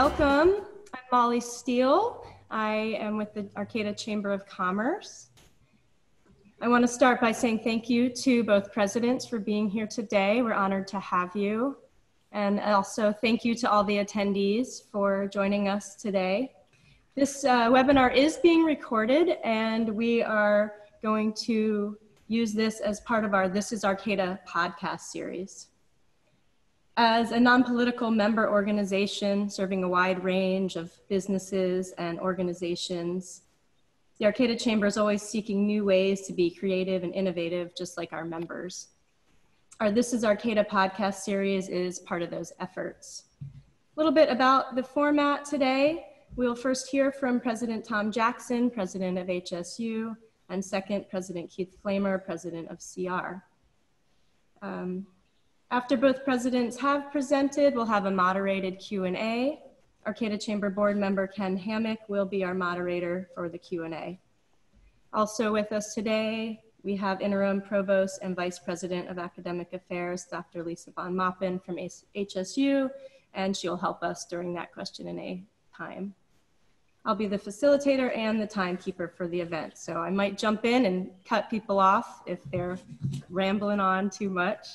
welcome. I'm Molly Steele. I am with the Arcata Chamber of Commerce. I want to start by saying thank you to both presidents for being here today. We're honored to have you. And also thank you to all the attendees for joining us today. This webinar is being recorded, and we are going to use this as part of our This is Arcata podcast series. As a non-political member organization serving a wide range of businesses and organizations, the Arcata Chamber is always seeking new ways to be creative and innovative, just like our members. Our This is Arcata podcast series is part of those efforts. A little bit about the format today. We'll first hear from President Tom Jackson, President of HSU, and second, President Keith Flamer, President of CR. After both presidents have presented, we'll have a moderated Q&A. Arcata Chamber Board Member Ken Hamik will be our moderator for the Q&A. Also with us today, we have Interim Provost and Vice President of Academic Affairs, Dr. Lisa von Mappen from HSU, and she'll help us during that question-and-A time. I'll be the facilitator and the timekeeper for the event, so I might jump in and cut people off if they're rambling on too much.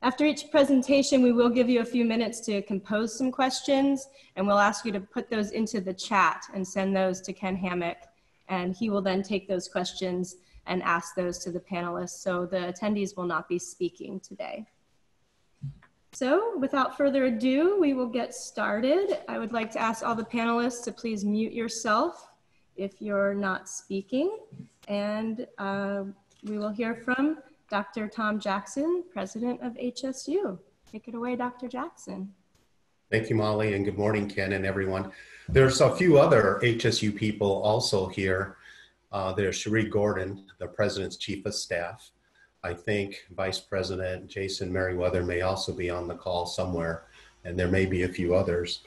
After each presentation, we will give you a few minutes to compose some questions, and we'll ask you to put those into the chat and send those to Ken Hamik, and he will then take those questions and ask those to the panelists, so the attendees will not be speaking today. So without further ado, we will get started. I would like to ask all the panelists to please mute yourself if you're not speaking. And we will hear from Dr. Tom Jackson, President of HSU. Take it away, Dr. Jackson. Thank you, Molly, and good morning, Ken and everyone. There's a few other HSU people also here. There's Cherie Gordon, the President's Chief of Staff. I think Vice President Jason Merriweather may also be on the call somewhere, and there may be a few others.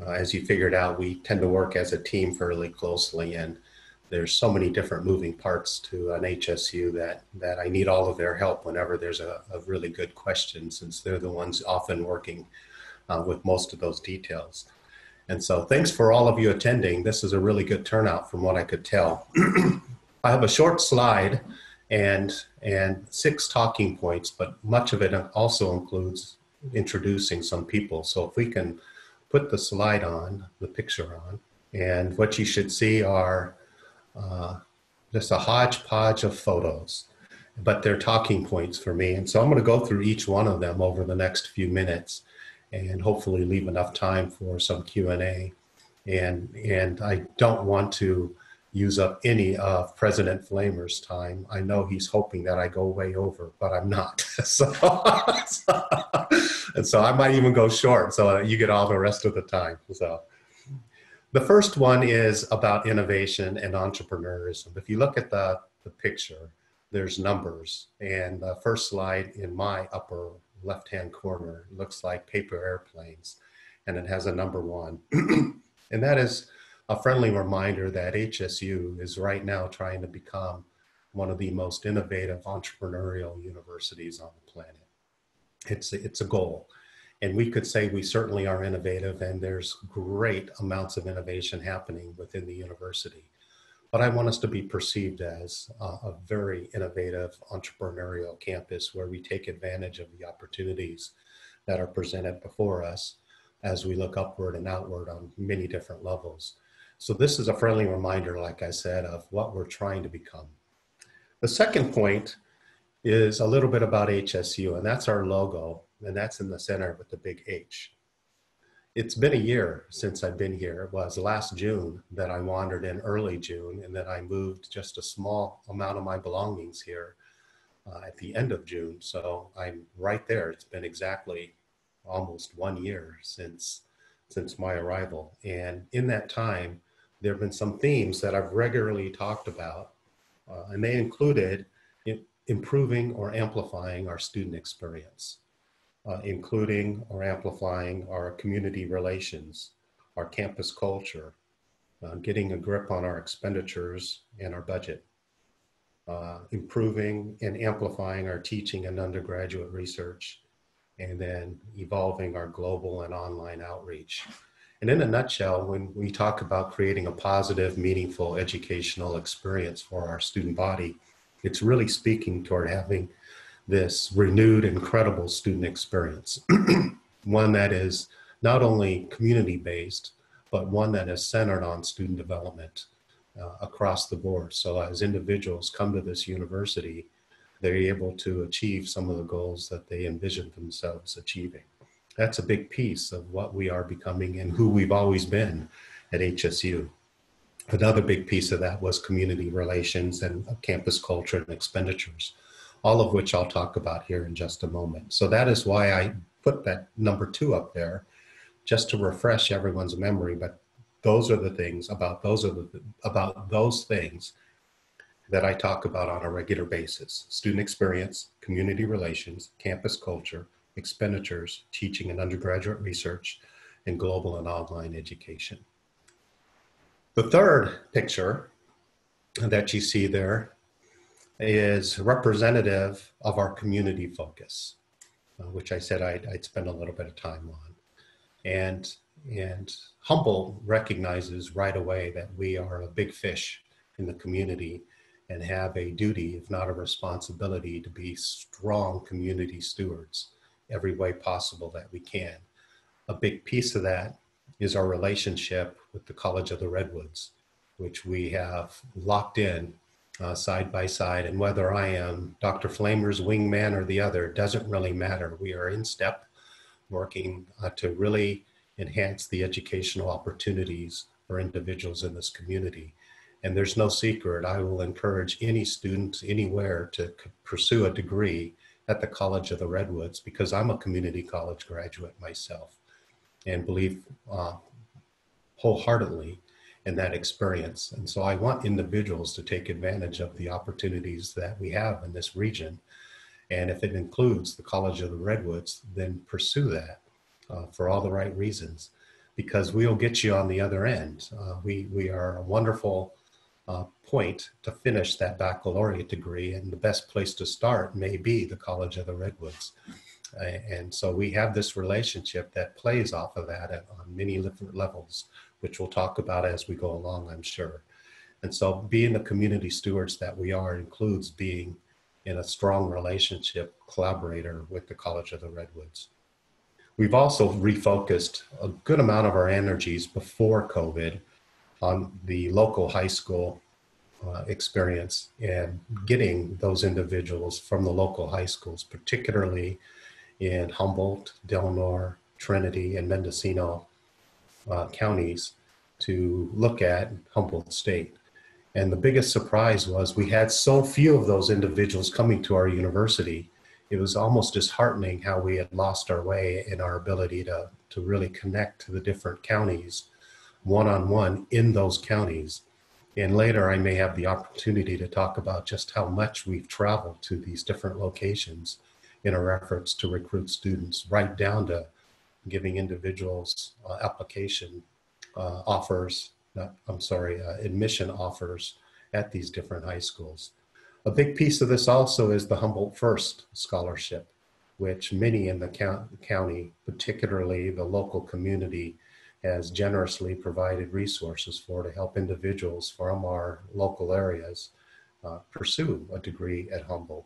As you figured out, we tend to work as a team fairly closely, and there's so many different moving parts to an HSU that I need all of their help whenever there's a really good question, since they're the ones often working with most of those details. And so thanks for all of you attending. This is a really good turnout from what I could tell. I have a short slide and 6 talking points, but much of it also includes introducing some people. So if we can put the slide on, the picture on, and what you should see are just a hodgepodge of photos, but they're talking points for me. And so I'm going to go through each one of them over the next few minutes and hopefully leave enough time for some Q&A. And I don't want to use up any of President Flamer's time. I know he's hoping that I go way over, but I'm not. And so I might even go short, so you get all the rest of the time. So the first one is about innovation and entrepreneurism. If you look at the picture, there's numbers, and the first slide in my upper left-hand corner looks like paper airplanes, and it has a number 1. And that is a friendly reminder that HSU is right now trying to become one of the most innovative entrepreneurial universities on the planet. It's a goal. And we could say we certainly are innovative, and there's great amounts of innovation happening within the university. But I want us to be perceived as a very innovative entrepreneurial campus where we take advantage of the opportunities that are presented before us as we look upward and outward on many different levels. So this is a friendly reminder, like I said, of what we're trying to become. The second point is a little bit about HSU, and that's our logo, and that's in the center with the big H. It's been a year since I've been here. It was last June that I wandered in, early June, and then I moved just a small amount of my belongings here at the end of June. So I'm right there. It's been exactly almost 1 year since my arrival. And in that time, there have been some themes that I've regularly talked about, and they included improving or amplifying our student experience, including or amplifying our community relations, our campus culture, getting a grip on our expenditures and our budget, improving and amplifying our teaching and undergraduate research, and then evolving our global and online outreach. And in a nutshell, when we talk about creating a positive, meaningful educational experience for our student body, it's really speaking toward having this renewed, incredible student experience. One that is not only community-based, but one that is centered on student development across the board. So as individuals come to this university, they're able to achieve some of the goals that they envisioned themselves achieving. That's a big piece of what we are becoming and who we've always been at HSU. Another big piece of that was community relations and campus culture and expenditures, all of which I'll talk about here in just a moment. So that is why I put that number 2 up there, just to refresh everyone's memory. But those are the things about those things that I talk about on a regular basis: student experience, community relations, campus culture, expenditures, teaching and undergraduate research, and global and online education. The third picture that you see there is representative of our community focus, which I said I'd spend a little bit of time on. And Humboldt recognizes right away that we are a big fish in the community and have a duty, if not a responsibility, to be strong community stewards every way possible that we can. A big piece of that is our relationship with the College of the Redwoods, which we have locked in side by side. And whether I am Dr. Flamer's wingman or the other, doesn't really matter. We are in step, working to really enhance the educational opportunities for individuals in this community. And there's no secret, I will encourage any student anywhere to pursue a degree at the College of the Redwoods, because I'm a community college graduate myself and believe wholeheartedly in that experience. And so I want individuals to take advantage of the opportunities that we have in this region. And if it includes the College of the Redwoods, then pursue that for all the right reasons, because we'll get you on the other end. We are a wonderful point to finish that baccalaureate degree, and the best place to start may be the College of the Redwoods. And so we have this relationship that plays off of that on many different levels, which we'll talk about as we go along, I'm sure. And so being the community stewards that we are includes being in a strong relationship collaborator with the College of the Redwoods. We've also refocused a good amount of our energies before COVID on the local high school experience and getting those individuals from the local high schools, particularly in Humboldt, Del Norte, Trinity, and Mendocino counties, to look at Humboldt State. And the biggest surprise was we had so few of those individuals coming to our university. It was almost disheartening how we had lost our way in our ability to really connect to the different counties one-on-one in those counties. And later I may have the opportunity to talk about just how much we've traveled to these different locations in our efforts to recruit students, right down to giving individuals admission offers at these different high schools. A big piece of this also is the Humboldt First Scholarship, which many in the county, particularly the local community, has generously provided resources for to help individuals from our local areas pursue a degree at Humboldt.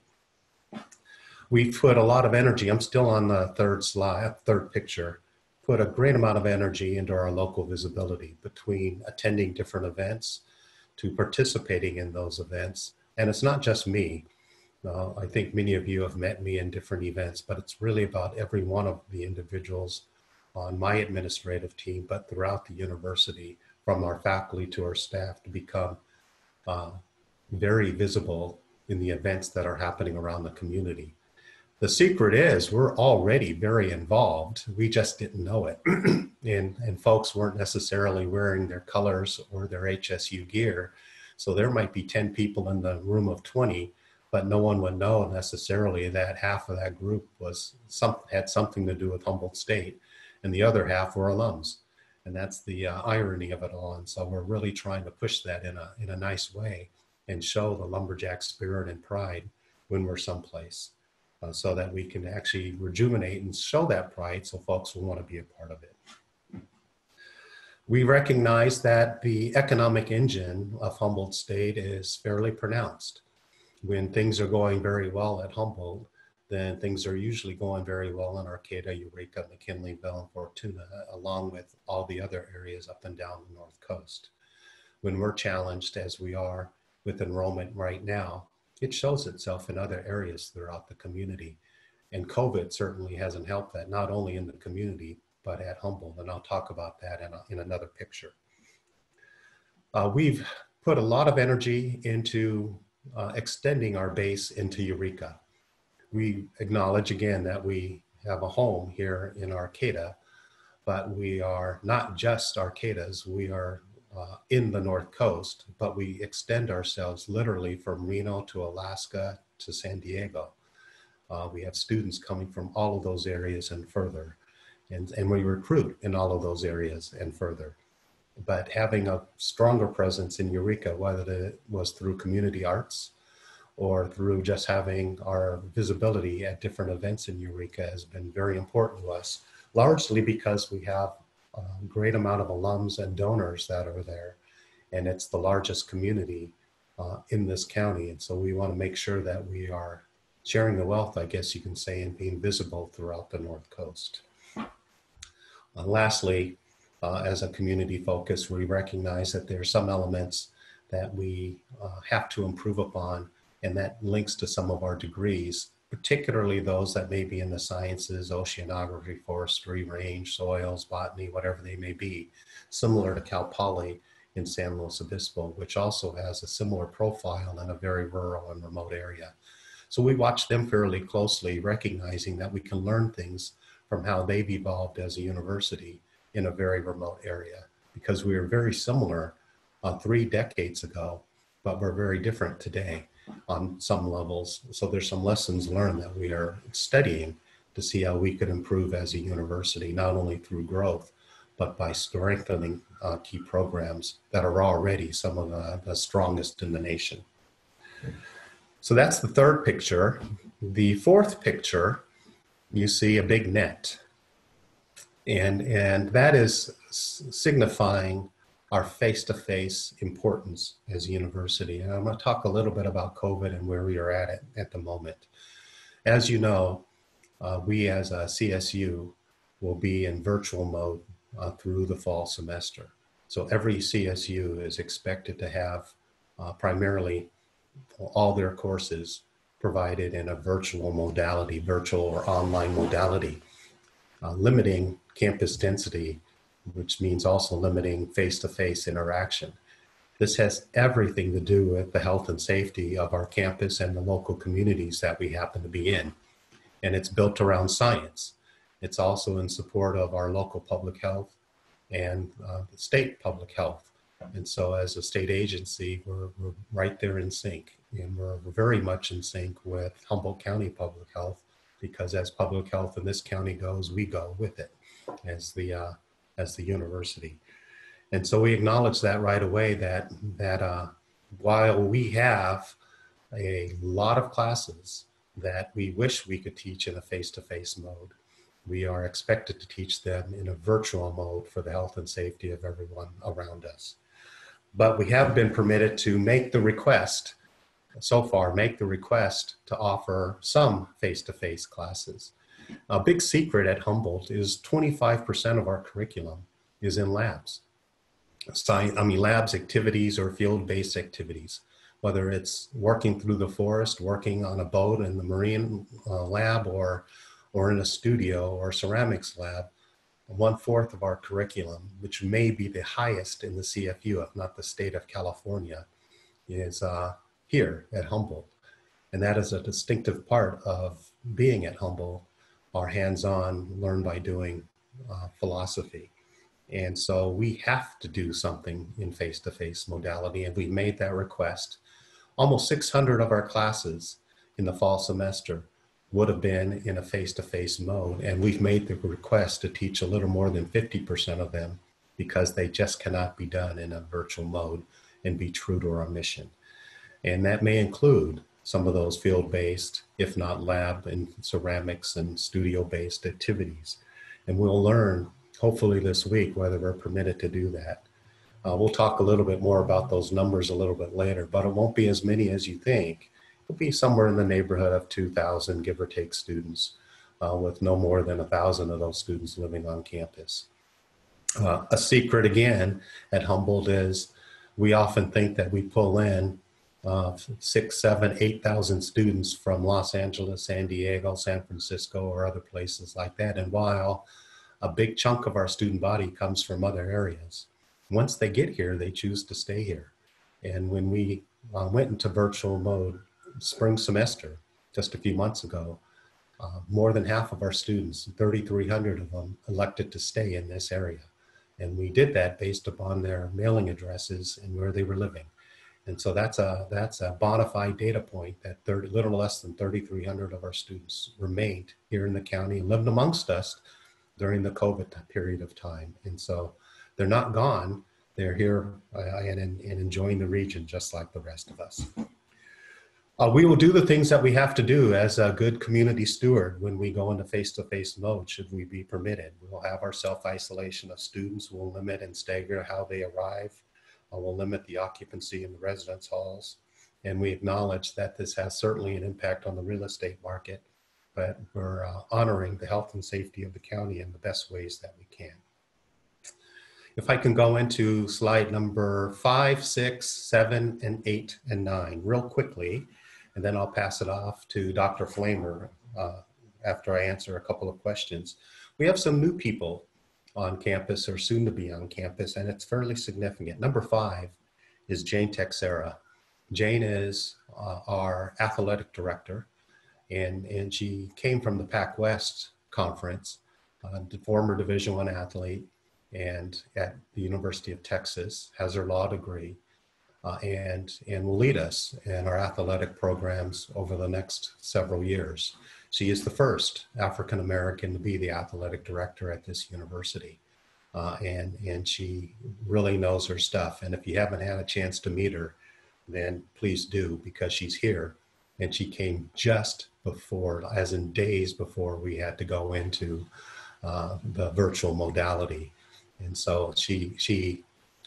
We put a lot of energy, I'm still on the third picture, put a great amount of energy into our local visibility, between attending different events to participating in those events. And it's not just me. I think many of you have met me in different events, but it's really about every one of the individuals on my administrative team, but throughout the university, from our faculty to our staff, to become very visible in the events that are happening around the community. The secret is we're already very involved. We just didn't know it. and folks weren't necessarily wearing their colors or their HSU gear. So there might be 10 people in the room of 20, but no one would know necessarily that half of that group had something to do with Humboldt State, and the other half were alums. And that's the irony of it all. And so we're really trying to push that in a nice way and show the lumberjack spirit and pride when we're someplace. so that we can actually rejuvenate and show that pride so folks will want to be a part of it. We recognize that the economic engine of Humboldt State is fairly pronounced. When things are going very well at Humboldt, then things are usually going very well in Arcata, Eureka, McKinleyville, and Fortuna, along with all the other areas up and down the North Coast. When we're challenged, as we are with enrollment right now, it shows itself in other areas throughout the community. And COVID certainly hasn't helped that, not only in the community, but at Humboldt. And I'll talk about that in another picture. We've put a lot of energy into extending our base into Eureka. We acknowledge again that we have a home here in Arcata, but we are not just Arcatas. We are in the North Coast, but we extend ourselves literally from Reno to Alaska to San Diego. We have students coming from all of those areas and further, and we recruit in all of those areas and further. But having a stronger presence in Eureka, whether it was through community arts or through just having our visibility at different events in Eureka, has been very important to us, largely because we have a great amount of alums and donors that are there, and it's the largest community in this county. And so we want to make sure that we are sharing the wealth, I guess you can say, and being visible throughout the North Coast. Lastly, as a community focus, we recognize that there are some elements that we have to improve upon, and that links to some of our degrees, particularly those that may be in the sciences, oceanography, forestry, range, soils, botany, whatever they may be, similar to Cal Poly in San Luis Obispo, which also has a similar profile in a very rural and remote area. So we watch them fairly closely, recognizing that we can learn things from how they've evolved as a university in a very remote area, because we are very similar 3 decades ago, but we're very different today on some levels. So there's some lessons learned that we are studying to see how we could improve as a university, not only through growth, but by strengthening key programs that are already some of the strongest in the nation. So that's the third picture. The fourth picture, you see a big net. And that is signifying our face-to-face importance as a university. And I'm going to talk a little bit about COVID and where we are at the moment. As you know, we as a CSU will be in virtual mode through the fall semester. So every CSU is expected to have primarily all their courses provided in a virtual modality, virtual or online modality, limiting campus density, which means also limiting face-to-face interaction. This has everything to do with the health and safety of our campus and the local communities that we happen to be in. And it's built around science. It's also in support of our local public health and the state public health. And so as a state agency, we're right there in sync. And we're very much in sync with Humboldt County Public Health, because as public health in this county goes, we go with it as the university. And so we acknowledge that right away, that while we have a lot of classes that we wish we could teach in a face-to-face mode, we are expected to teach them in a virtual mode for the health and safety of everyone around us. But we have been permitted to make the request, so far, to offer some face-to-face classes. A big secret at Humboldt is 25% of our curriculum is in labs. Labs activities or field-based activities, whether it's working through the forest, working on a boat in the marine lab, or in a studio or ceramics lab. 1/4 of our curriculum, which may be the highest in the CFU, if not the state of California, is here at Humboldt. And that is a distinctive part of being at Humboldt, our hands-on, learn by doing philosophy. And so we have to do something in face-to-face modality, and we made that request. Almost 600 of our classes in the fall semester would have been in a face-to-face mode, and we've made the request to teach a little more than 50% of them, because they just cannot be done in a virtual mode and be true to our mission. And that may include some of those field-based, if not lab and ceramics and studio-based activities. And we'll learn, hopefully this week, whether we're permitted to do that. We'll talk a little bit more about those numbers a little bit later, but it won't be as many as you think. It'll be somewhere in the neighborhood of 2,000, give or take, students, with no more than 1,000 of those students living on campus. A secret, again, at Humboldt is we often think that we pull in 6,000, 7,000, 8,000 students from Los Angeles, San Diego, San Francisco, or other places like that. And while a big chunk of our student body comes from other areas, once they get here, they choose to stay here. And when we went into virtual mode spring semester just a few months ago, more than half of our students, 3,300 of them, elected to stay in this area. And we did that based upon their mailing addresses and where they were living. And so that's a bona fide data point that little less than 3,300 of our students remained here in the county and lived amongst us during the COVID period of time. And so they're not gone. They're here and enjoying the region just like the rest of us. We will do the things that we have to do as a good community steward when we go into face-to-face mode, should we be permitted. We'll have our self-isolation of students. We'll limit and stagger how they arrive. We'll limit the occupancy in the residence halls. And we acknowledge that this has certainly an impact on the real estate market, but we're honoring the health and safety of the county in the best ways that we can. If I can go into slide number 5, 6, 7, and 8, and 9 real quickly, and then I'll pass it off to Dr. Flamer after I answer a couple of questions. We have some new people on campus or soon to be on campus, and it's fairly significant. Number 5 is Jane Texera. Jane is our athletic director, and she came from the Pac West conference, the former Division I athlete, and at the University of Texas, has her law degree, and will lead us in our athletic programs over the next several years. She is the first African-American to be the athletic director at this university, and she really knows her stuff. And if you haven't had a chance to meet her, then please do, because she's here, and she came just before, as in days before we had to go into the virtual modality. And so she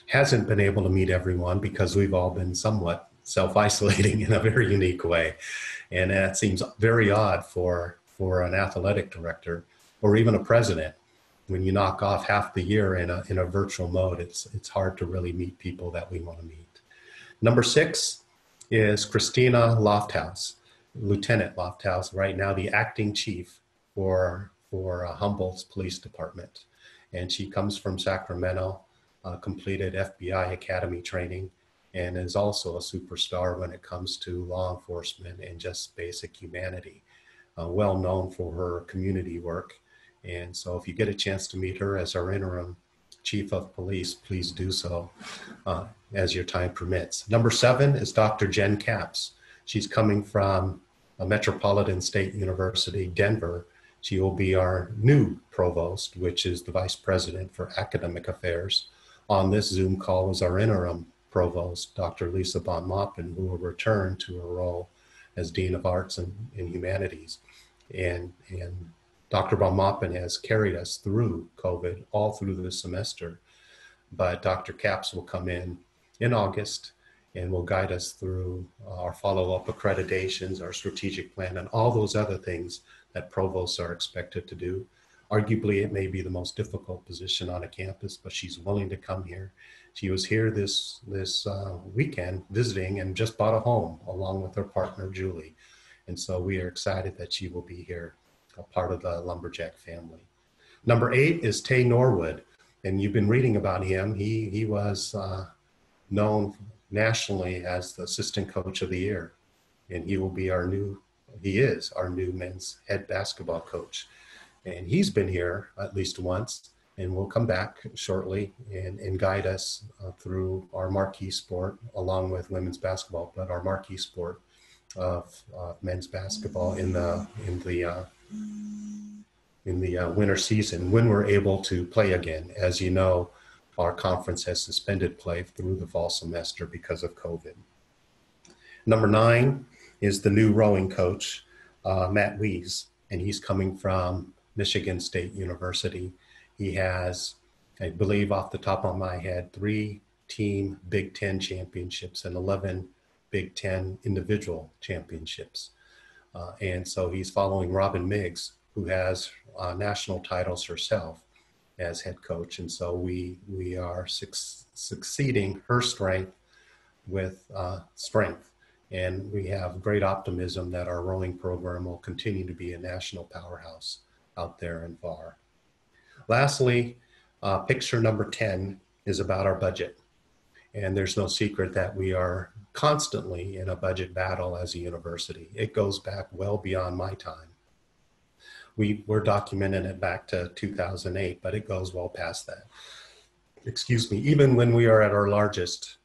hasn't been able to meet everyone because we've all been somewhat self-isolating in a very unique way. And that seems very odd for an athletic director or even a president. When you knock off half the year in a virtual mode, it's hard to really meet people that we want to meet. Number 6 is Christina Lofthouse, Lieutenant Lofthouse, right now the acting chief for Humboldt's Police Department. And she comes from Sacramento, completed FBI Academy training, and is also a superstar when it comes to law enforcement and just basic humanity. Well known for her community work. And so if you get a chance to meet her as our interim chief of police, please do so as your time permits. Number 7 is Dr. Jen Capps. She's coming from a Metropolitan State University, Denver. She will be our new provost, which is the vice president for academic affairs. On this Zoom call is our interim provost, Dr. Lisa von Mappen, who will return to her role as Dean of Arts and Humanities. And Dr. von Mappen has carried us through COVID, all through the semester. But Dr. Capps will come in August and will guide us through our follow-up accreditations, our strategic plan, and all those other things that provosts are expected to do. Arguably, it may be the most difficult position on a campus, but she's willing to come here. She was here this weekend visiting and just bought a home along with her partner, Julie. And so we are excited that she will be here, a part of the Lumberjack family. Number 8 is Tay Norwood, and you've been reading about him. He was known nationally as the assistant coach of the year, and he is our new men's head basketball coach. And he's been here at least once and will come back shortly and guide us through our marquee sport along with women's basketball, but our marquee sport of men's basketball in the winter season when we're able to play again. As you know, our conference has suspended play through the fall semester because of COVID. Number 9 is the new rowing coach, Matt Wiese, and he's coming from Michigan State University. He has, I believe off the top of my head, 3 team Big Ten championships and 11 Big Ten individual championships. And so he's following Robin Miggs, who has national titles herself as head coach. And so we are succeeding her strength with strength. And we have great optimism that our rowing program will continue to be a national powerhouse out there and far. Lastly, picture number 10 is about our budget. And there's no secret that we are constantly in a budget battle as a university. It goes back well beyond my time. We're documenting it back to 2008, but it goes well past that. Excuse me, even when we are at our largest,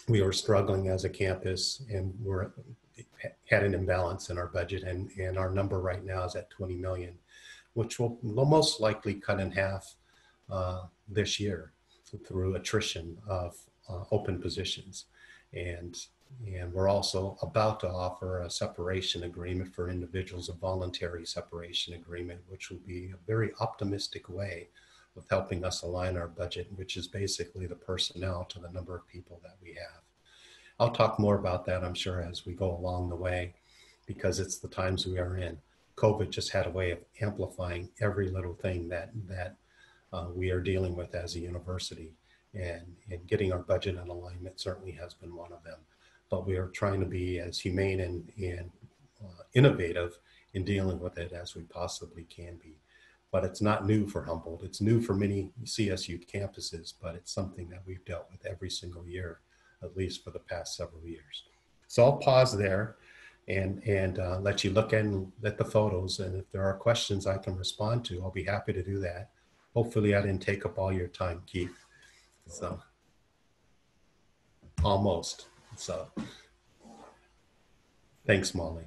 we were struggling as a campus and had an imbalance in our budget, and our number right now is at 20 million, which will most likely cut in half this year through attrition of open positions. And we're also about to offer a separation agreement for individuals, a voluntary separation agreement, which will be a very optimistic way of helping us align our budget, which is basically the personnel to the number of people that we have. I'll talk more about that, I'm sure, as we go along the way, because it's the times we are in. COVID just had a way of amplifying every little thing that we are dealing with as a university. And getting our budget in alignment certainly has been one of them. But we are trying to be as humane and innovative in dealing with it as we possibly can be. But it's not new for Humboldt. It's new for many CSU campuses, but it's something that we've dealt with every single year, at least for the past several years. So I'll pause there and let you look at the photos. And if there are questions I can respond to, I'll be happy to do that. Hopefully I didn't take up all your time, Keith. So almost. So thanks, Molly.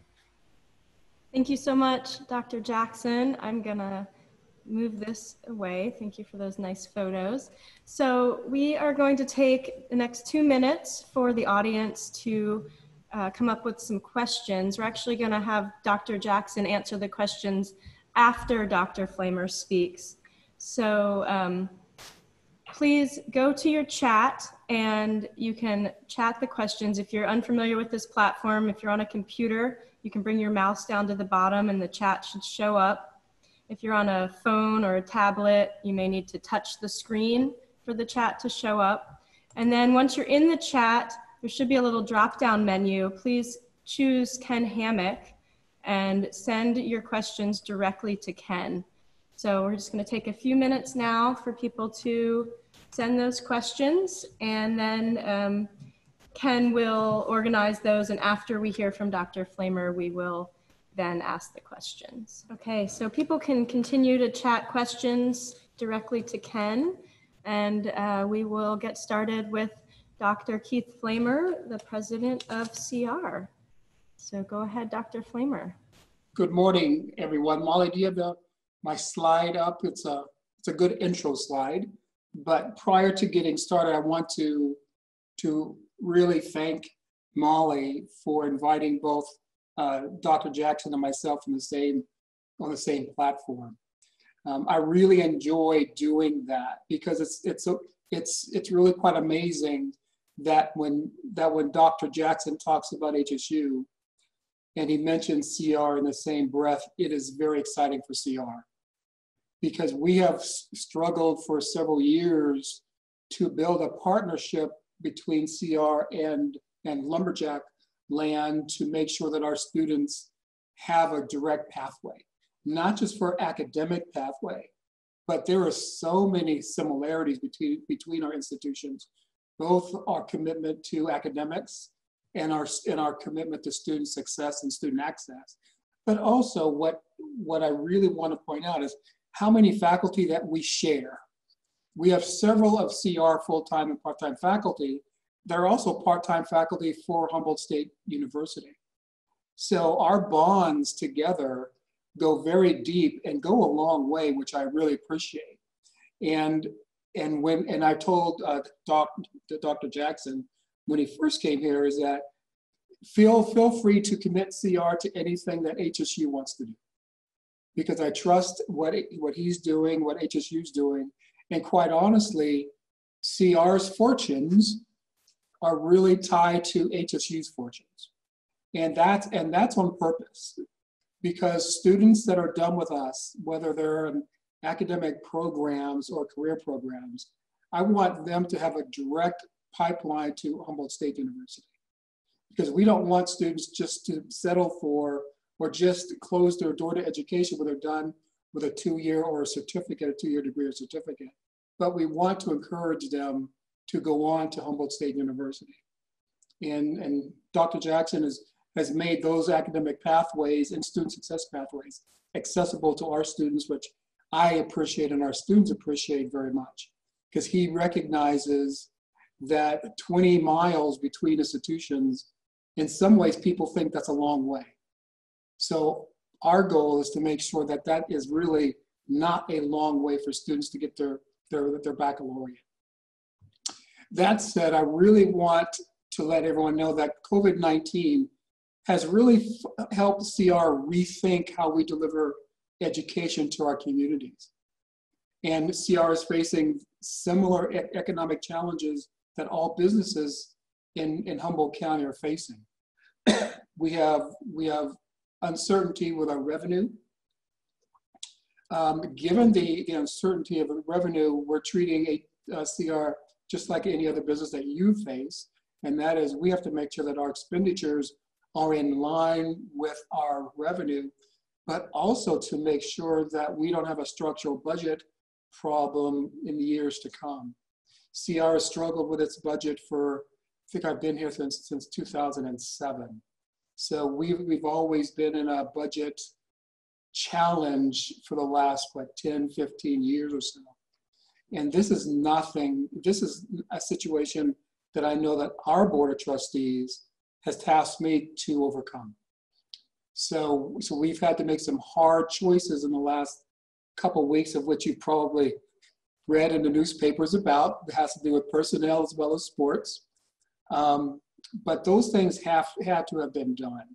Thank you so much, Dr. Jackson. I'm gonna move this away. Thank you for those nice photos. So we are going to take the next 2 minutes for the audience to come up with some questions. We're actually gonna have Dr. Jackson answer the questions after Dr. Flamer speaks. So please go to your chat and you can chat the questions. If you're unfamiliar with this platform, if you're on a computer, you can bring your mouse down to the bottom and the chat should show up. If you're on a phone or a tablet, you may need to touch the screen for the chat to show up. And then once you're in the chat, there should be a little drop-down menu. Please choose Ken Hamik and send your questions directly to Ken. So we're just going to take a few minutes now for people to send those questions, and then Ken will organize those, and after we hear from Dr. Flamer, we will then ask the questions. Okay, so people can continue to chat questions directly to Ken, and we will get started with Dr. Keith Flamer, the president of CR. So go ahead, Dr. Flamer. Good morning, everyone. Molly, do you have my slide up? It's a good intro slide. But prior to getting started, I want to really thank Molly for inviting both Dr. Jackson and myself on the same platform. I really enjoy doing that because it's really quite amazing that when Dr. Jackson talks about HSU and he mentions CR in the same breath, it is very exciting for CR. Because we have struggled for several years to build a partnership between CR and Lumberjack land to make sure that our students have a direct pathway, not just for academic pathway, but there are so many similarities between our institutions, both our commitment to academics and our commitment to student success and student access. But also what I really want to point out is how many faculty that we share. We have several of CR full-time and part-time faculty. They're also part-time faculty for Humboldt State University. So our bonds together go very deep and go a long way, which I really appreciate. And I told Dr. Jackson when he first came here is that feel free to commit CR to anything that HSU wants to do, because I trust what he's doing, what HSU's doing, and quite honestly, CR's fortunes are really tied to HSU's fortunes, and that's on purpose, because students that are done with us, whether they're in academic programs or career programs, I want them to have a direct pipeline to Humboldt State University, because we don't want students just to settle for or just close their door to education when they're done with a 2-year or a certificate, a 2-year degree or certificate. But we want to encourage them to go on to Humboldt State University. And Dr. Jackson has made those academic pathways and student success pathways accessible to our students, which I appreciate and our students appreciate very much, because he recognizes that 20 miles between institutions, in some ways people think that's a long way. So our goal is to make sure that that is really not a long way for students to get their baccalaureate. That said, I really want to let everyone know that COVID-19 has really helped CR rethink how we deliver education to our communities. And CR is facing similar economic challenges that all businesses in Humboldt County are facing. We have uncertainty with our revenue. Given the uncertainty of revenue, we're treating CR just like any other business that you face, and that is we have to make sure that our expenditures are in line with our revenue, but also to make sure that we don't have a structural budget problem in the years to come. CR has struggled with its budget for, I think I've been here since 2007. So we've always been in a budget challenge for the last, 10, 15 years or so. And this is nothing, this is a situation that I know that our Board of Trustees has tasked me to overcome. So we've had to make some hard choices in the last couple of weeks, of which you've probably read in the newspapers about. It has to do with personnel as well as sports. But those things had to have been done,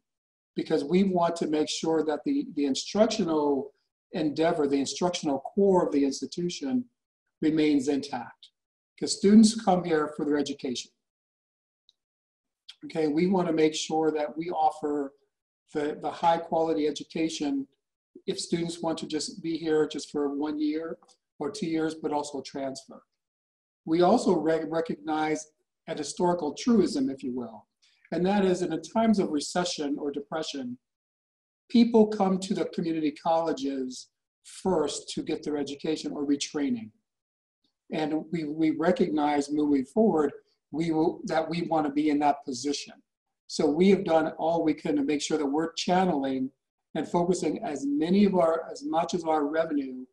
because we want to make sure that the instructional endeavor, the instructional core of the institution remains intact, because students come here for their education. Okay, we want to make sure that we offer the high quality education if students want to just be here just for 1 year or 2 years, but also transfer. We also recognize a historical truism, if you will, and that is in times of recession or depression, people come to the community colleges first to get their education or retraining. And we recognize moving forward, that we want to be in that position. So we have done all we can to make sure that we're channeling and focusing as much of our revenue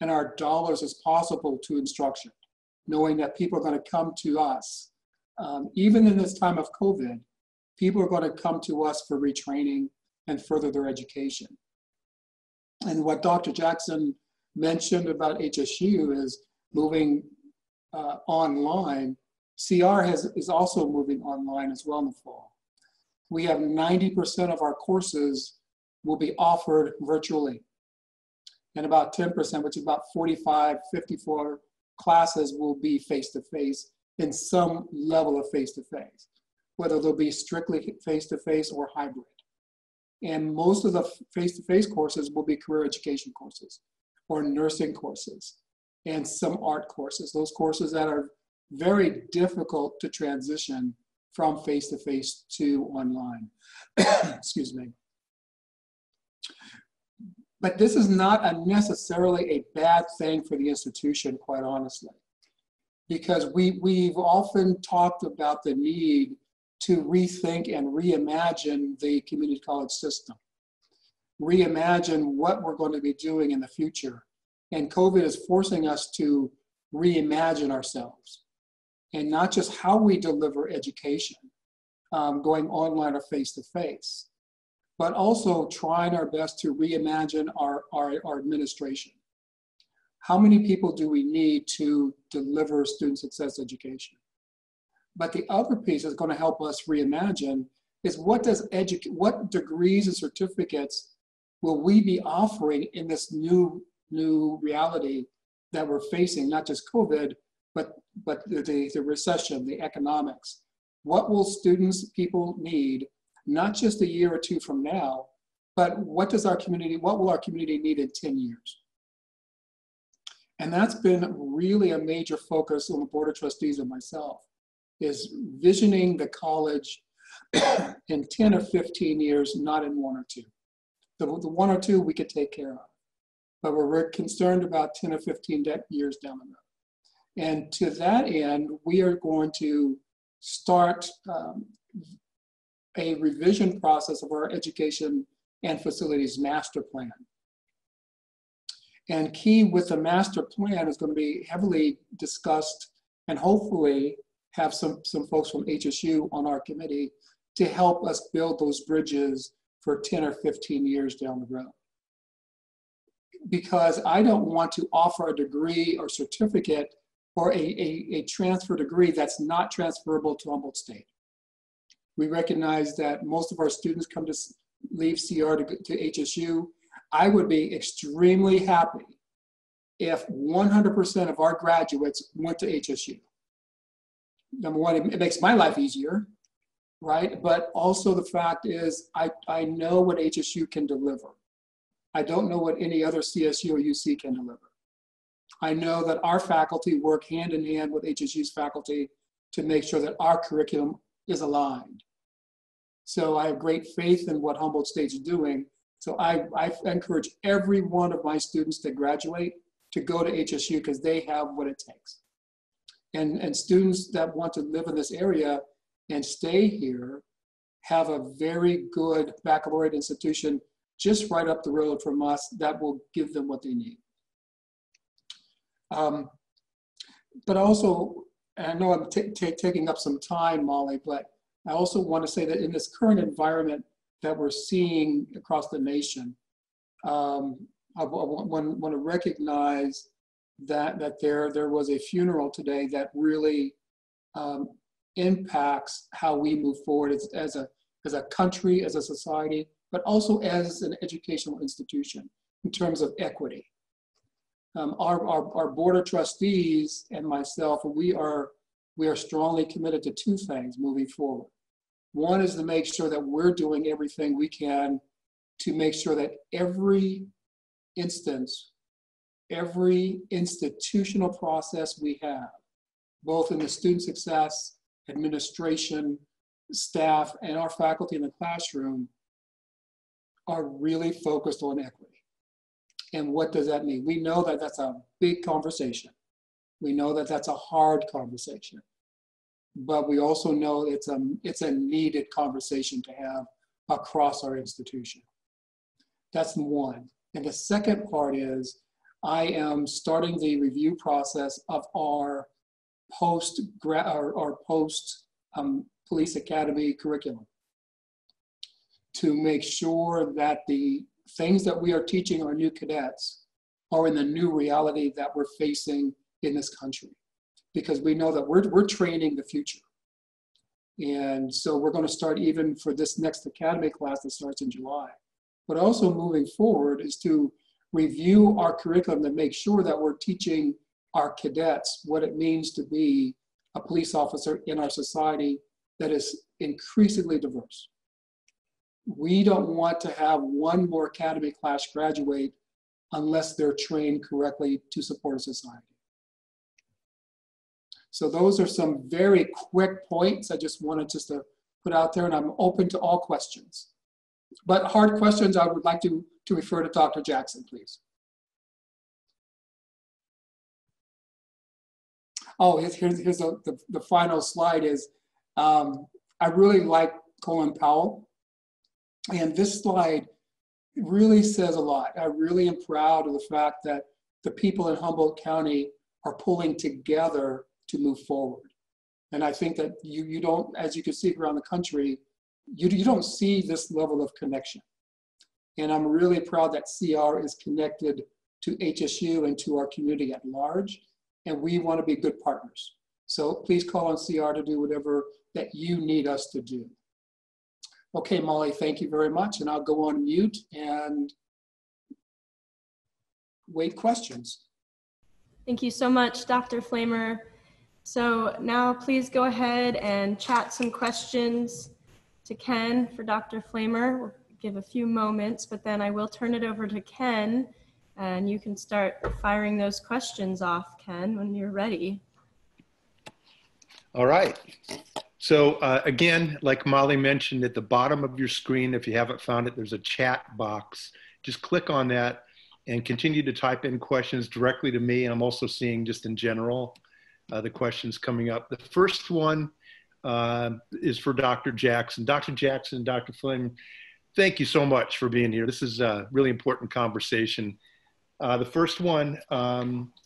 and our dollars as possible to instruction, knowing that people are going to come to us. Even in this time of COVID, people are going to come to us for retraining and further their education. And what Dr. Jackson mentioned about HSU is moving online. CR is also moving online as well in the fall. We have 90% of our courses will be offered virtually, and about 10%, which is about 45, 54 classes, will be face-to-face in some level of face-to-face, whether they'll be strictly face-to-face or hybrid. And most of the face-to-face courses will be career education courses or nursing courses and some art courses, those courses that are very difficult to transition from face-to-face to online. Excuse me. But this is not necessarily a bad thing for the institution, quite honestly, because we've often talked about the need to rethink and reimagine the community college system, reimagine what we're going to be doing in the future. And COVID is forcing us to reimagine ourselves, and not just how we deliver education, going online or face-to-face, but also trying our best to reimagine our administration. How many people do we need to deliver student success education? But the other piece that's going to help us reimagine is what degrees and certificates will we be offering in this new reality that we're facing, not just COVID, but the recession, the economics. What will people need, not just a year or two from now, but what will our community need in 10 years? And that's been really a major focus on the Board of Trustees and myself, is visioning the college in 10 or 15 years, not in 1 or 2. The 1 or 2 we could take care of, but we're very concerned about 10 or 15 years down the road. And to that end, we are going to start a revision process of our education and facilities master plan. And key with the master plan is going to be heavily discussed, and hopefully have some folks from HSU on our committee to help us build those bridges for 10 or 15 years down the road. Because I don't want to offer a degree or certificate or a transfer degree that's not transferable to Humboldt State. We recognize that most of our students come to leave CR to HSU. I would be extremely happy if 100% of our graduates went to HSU. Number one, it makes my life easier, right? But also the fact is, I know what HSU can deliver. I don't know what any other CSU or UC can deliver. I know that our faculty work hand in hand with HSU's faculty to make sure that our curriculum is aligned. So I have great faith in what Humboldt State's doing. So I encourage every one of my students that graduate to go to HSU because they have what it takes. And students that want to live in this area and stay here have a very good baccalaureate institution just right up the road from us that will give them what they need. But also, and I know I'm taking up some time, Molly, but I also want to say that in this current environment that we're seeing across the nation, I want to recognize that there was a funeral today that really impacts how we move forward as a country, as a society, but also as an educational institution in terms of equity. Our Board of Trustees and myself, we are strongly committed to 2 things moving forward. One is to make sure that we're doing everything we can to make sure that every instance, every institutional process we have, both in the student success, administration, staff, and our faculty in the classroom, are really focused on equity. And what does that mean? We know that that's a big conversation. We know that that's a hard conversation. But we also know it's a needed conversation to have across our institution. That's one. And the second part is I am starting the review process of our post police academy curriculum to make sure that the things that we are teaching our new cadets are in the new reality that we're facing in this country. Because we know that we're training the future. And so we're going to start even for this next academy class that starts in July. But also moving forward is to review our curriculum to make sure that we're teaching our cadets what it means to be a police officer in our society that is increasingly diverse. We don't want to have one more academy class graduate unless they're trained correctly to support a society. So those are some very quick points I just wanted to put out there, and I'm open to all questions. But hard questions, I would like to refer to Dr. Jackson, please. Oh, here's the final slide is, I really like Colin Powell. And this slide really says a lot. I really am proud of the fact that the people in Humboldt County are pulling together to move forward. And I think that you don't, as you can see around the country, you don't see this level of connection. And I'm really proud that CR is connected to HSU and to our community at large. And we want to be good partners. So please call on CR to do whatever that you need us to do. Okay, Molly, thank you very much. And I'll go on mute and wait questions. Thank you so much, Dr. Flamer. So now please go ahead and chat some questions to Ken for Dr. Flamer. We'll give a few moments, but then I will turn it over to Ken and you can start firing those questions off, Ken, when you're ready. All right. So again, like Molly mentioned, at the bottom of your screen, if you haven't found it, there's a chat box. Just click on that and continue to type in questions directly to me. I'm also seeing just in general the questions coming up. The first one is for Dr. Jackson. Dr. Jackson, Dr. Flynn, thank you so much for being here. This is a really important conversation. The first one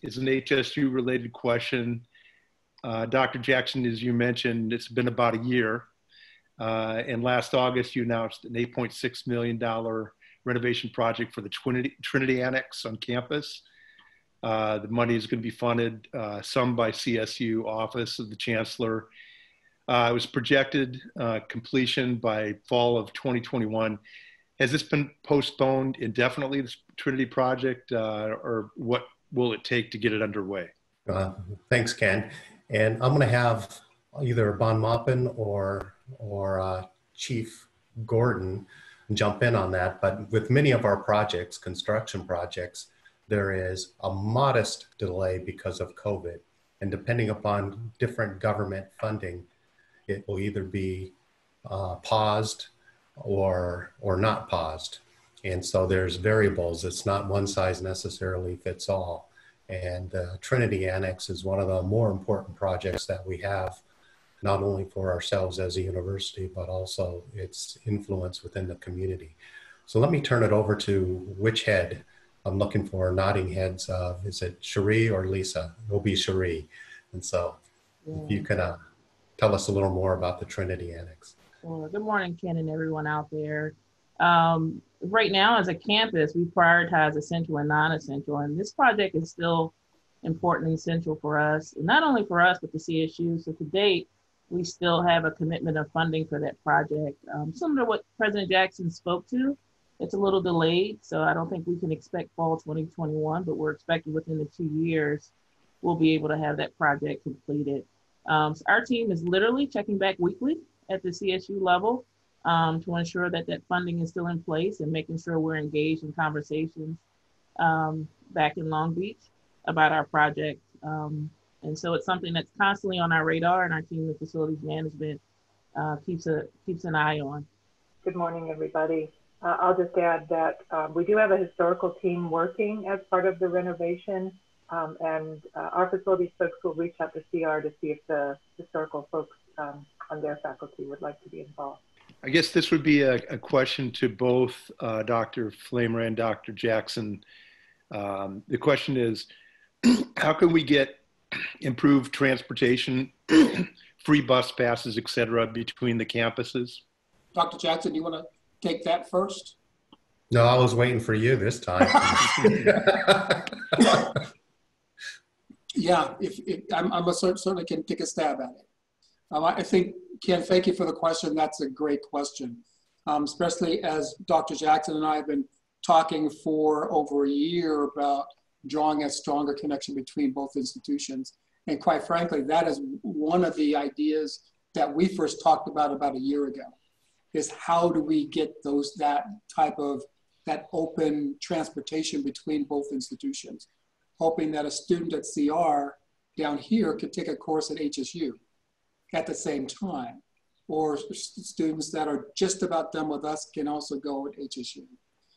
is an HSU related question. Dr. Jackson, as you mentioned, it's been about a year. And last August, you announced an $8.6 million renovation project for the Trinity Annex on campus. The money is going to be funded, some by CSU Office of the Chancellor. It was projected completion by fall of 2021. Has this been postponed indefinitely, this Trinity project, or what will it take to get it underway? Thanks, Ken. And I'm going to have either Bon Maupin or Chief Gordon jump in on that. But with many of our projects, construction projects, there is a modest delay because of COVID. And depending upon different government funding, it will either be paused or not paused. And so there's variables. It's not one size necessarily fits all. And Trinity Annex is one of the more important projects that we have, not only for ourselves as a university, but also its influence within the community. So let me turn it over to which head I'm looking for, nodding heads. Is it Cherie or Lisa? It'll be Cherie. And so if you can tell us a little more about the Trinity Annex. Well, good morning, Ken, and everyone out there. Right now, as a campus, we prioritize essential and non-essential, and this project is still important and essential for us, and not only for us, but the CSU. So to date, we still have a commitment of funding for that project. Similar to what President Jackson spoke to, it's a little delayed, so I don't think we can expect fall 2021, but we're expecting within the 2 years, we'll be able to have that project completed. So our team is literally checking back weekly at the CSU level to ensure that that funding is still in place and making sure we're engaged in conversations back in Long Beach about our project. And so it's something that's constantly on our radar, and our team of facilities management keeps an eye on. Good morning, everybody. I'll just add that we do have a historical team working as part of the renovation, and our facilities folks will reach out to CR to see if the historical folks on their faculty would like to be involved. I guess this would be a question to both Dr. Flamer and Dr. Jackson. The question is, how can we get improved transportation, free bus passes, et cetera, between the campuses? Dr. Jackson, do you want to take that first? No, I was waiting for you this time. Yeah, I certainly can take a stab at it. I think, Ken, thank you for the question. That's a great question, especially as Dr. Jackson and I have been talking for over a year about drawing a stronger connection between both institutions. And quite frankly, that is one of the ideas that we first talked about a year ago, is how do we get that open transportation between both institutions, hoping that a student at CR down here could take a course at HSU at the same time, or students that are just about done with us can also go at HSU.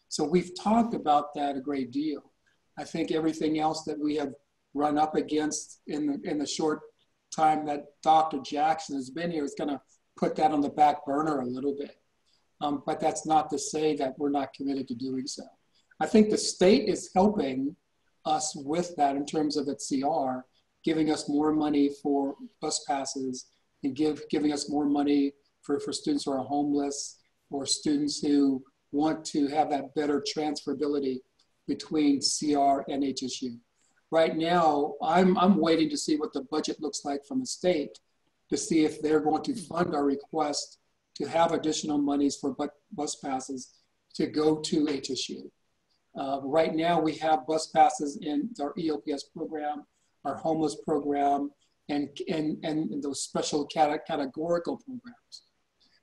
So we've talked about that a great deal. I think everything else that we have run up against in the short time that Dr. Jackson has been here is going to put that on the back burner a little bit. But that's not to say that we're not committed to doing so. I think the state is helping us with that in terms of its CR, giving us more money for bus passes and giving us more money for students who are homeless or students who want to have that better transferability between CR and HSU. Right now, I'm waiting to see what the budget looks like from the state to see if they're going to fund our request to have additional monies for bus passes to go to HSU. Right now we have bus passes in our EOPS program, our homeless program, and those special categorical programs.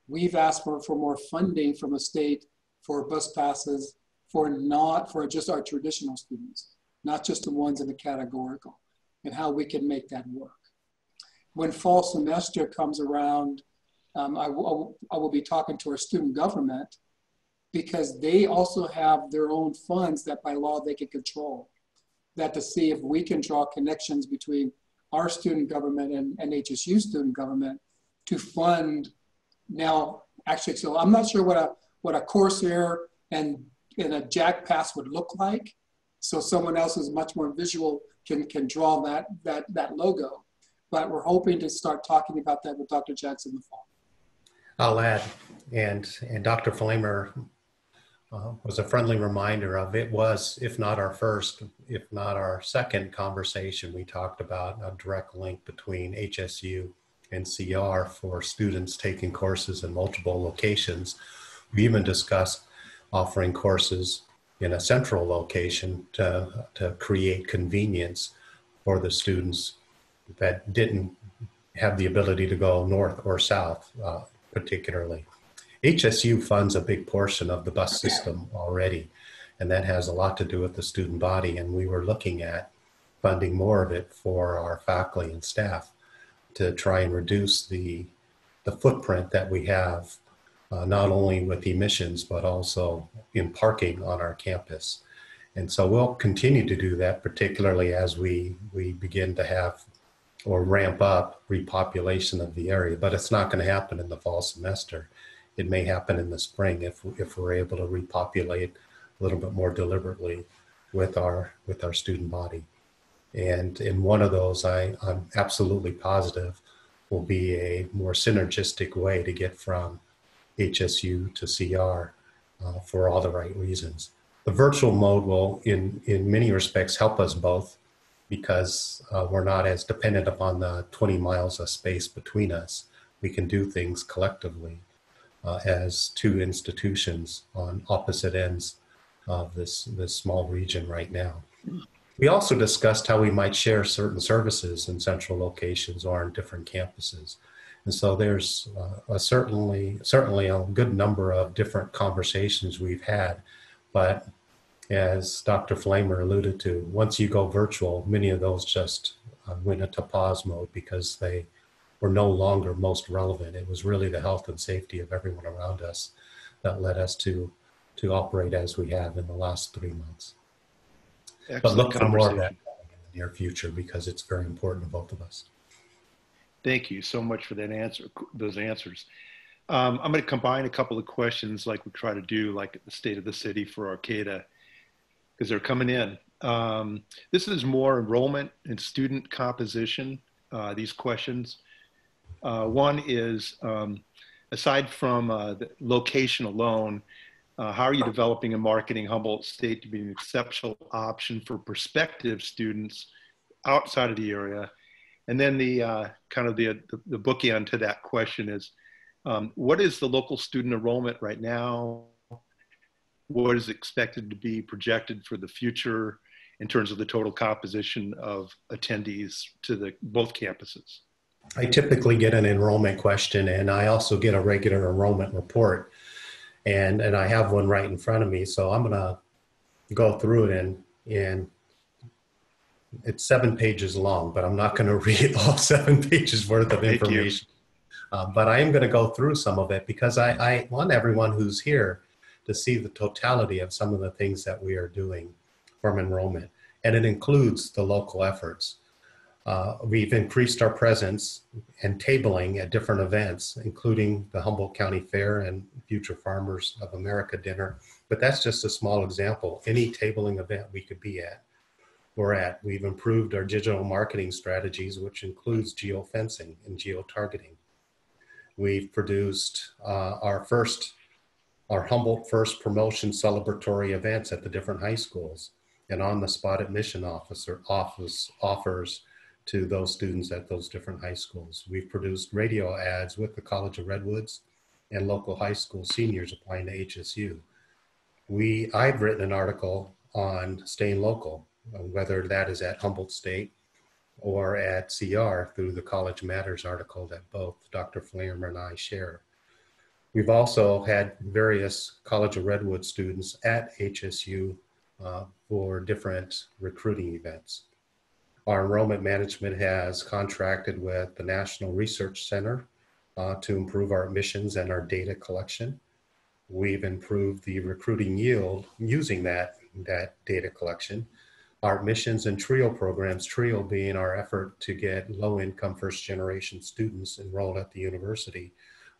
We've asked for more funding from the state for bus passes for just our traditional students, not just the ones in the categorical, and how we can make that work. When fall semester comes around, I will be talking to our student government, because they also have their own funds that by law they can control, that to see if we can draw connections between our student government and HSU student government to fund. Now, actually, so I'm not sure what a Corsair and a Jack Pass would look like. So someone else who's much more visual can draw that logo. But we're hoping to start talking about that with Dr. Jackson in the fall. I'll add, and Dr. Flamer was a friendly reminder of it was, if not our first, if not our second conversation, we talked about a direct link between HSU and CR for students taking courses in multiple locations. We even discussed offering courses in a central location to create convenience for the students that didn't have the ability to go north or south, particularly. HSU funds a big portion of the bus system already, and that has a lot to do with the student body, and we were looking at funding more of it for our faculty and staff to try and reduce the footprint that we have, not only with emissions, but also in parking on our campus. And so we'll continue to do that, particularly as we begin to have or ramp up repopulation of the area, but it's not going to happen in the fall semester. It may happen in the spring if we're able to repopulate a little bit more deliberately with our student body. And in one of those, I'm absolutely positive will be a more synergistic way to get from HSU to CR for all the right reasons. The virtual mode will, in many respects, help us both, because we're not as dependent upon the 20 miles of space between us. We can do things collectively as two institutions on opposite ends of this small region right now. We also discussed how we might share certain services in central locations or in different campuses. And so there's certainly a good number of different conversations we've had, but as Dr. Flamer alluded to, once you go virtual, many of those just went into pause mode because they were no longer most relevant. It was really the health and safety of everyone around us that led us to operate as we have in the last 3 months. Excellent. But look for more of that in the near future, because it's very important to both of us. Thank you so much for that answer, those answers. I'm going to combine a couple of questions like we try to do, like at the State of the City for Arcata, because they're coming in. This is more enrollment and student composition, these questions. One is, aside from the location alone, how are you developing and marketing Humboldt State to be an exceptional option for prospective students outside of the area? And then the kind of the bookend to that question is, what is the local student enrollment right now? What is expected to be projected for the future in terms of the total composition of attendees to both campuses? I typically get an enrollment question, and I also get a regular enrollment report. And I have one right in front of me, so I'm gonna go through it, and it's 7 pages long, but I'm not gonna read all 7 pages worth of information. But I am gonna go through some of it because I want everyone who's here to see the totality of some of the things that we are doing from enrollment. And it includes the local efforts. We've increased our presence and tabling at different events, including the Humboldt County Fair and Future Farmers of America dinner. But that's just a small example. Any tabling event we could be at, we're at. We've improved our digital marketing strategies, which includes geofencing and geotargeting. We've produced our Humboldt First promotion celebratory events at the different high schools, and on-the-spot admission offers to those students at those different high schools. We've produced radio ads with the College of Redwoods and local high school seniors applying to HSU. I've written an article on staying local, whether that is at Humboldt State or at CR through the College Matters article that both Dr. Flamer and I share. We've also had various College of Redwood students at HSU for different recruiting events. Our enrollment management has contracted with the National Research Center to improve our admissions and our data collection. We've improved the recruiting yield using that data collection. Our admissions and TRIO programs, TRIO being our effort to get low-income first-generation students enrolled at the university.